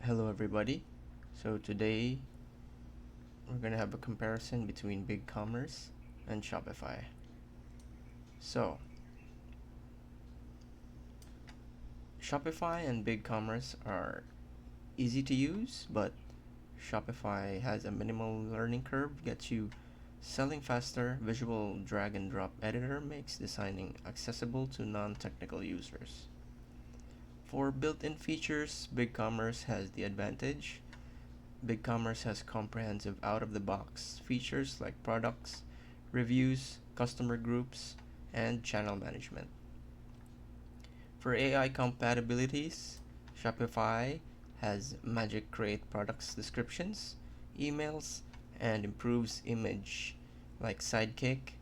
Hello everybody. So today we're going to have a comparison between BigCommerce and Shopify. So Shopify and BigCommerce are easy to use, but Shopify has a minimal learning curve, gets you selling faster. Visual drag and drop editor makes designing accessible to non-technical users. For built-in features, BigCommerce has the advantage. BigCommerce has comprehensive out-of-the-box features like products, reviews, customer groups, and channel management. For AI compatibilities, Shopify has Magic Create products descriptions, emails, and improves image like Sidekick.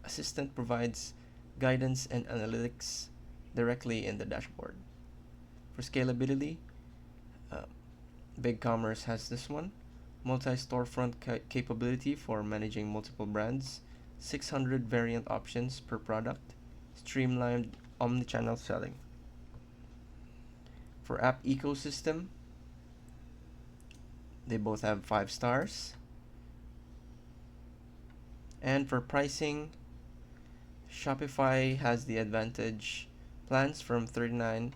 Assistant provides guidance and analytics directly in the dashboard. For scalability, uh, BigCommerce has this one. Multi-storefront capability for managing multiple brands, 600 variant options per product, streamlined omnichannel selling. For app ecosystem, they both have 5 stars. And for pricing, Shopify has the advantage. Plans from $39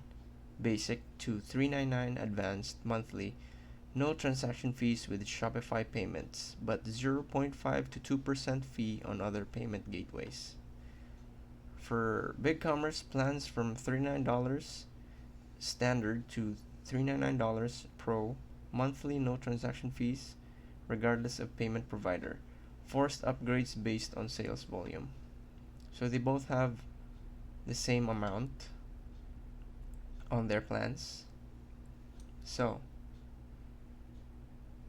basic to $399 advanced monthly. No transaction fees with Shopify payments, but 0.5 to 2% fee on other payment gateways. For BigCommerce, plans from $39 standard to $399 pro, monthly no transaction fees regardless of payment provider. Forced upgrades based on sales volume. So they both have the same amount on their plans. So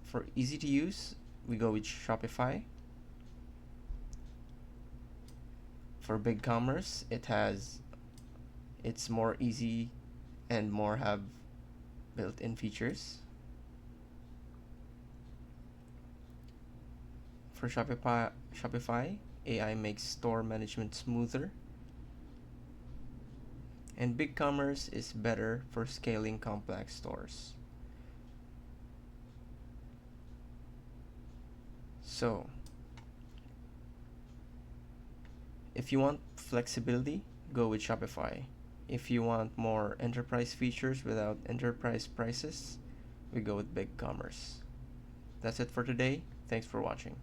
for easy to use, we go with Shopify. For BigCommerce, it's more easy and more have built-in features. For Shopify, AI makes store management smoother. And BigCommerce is better for scaling complex stores. So, if you want flexibility, go with Shopify. If you want more enterprise features without enterprise prices, we go with BigCommerce. That's it for today. Thanks for watching.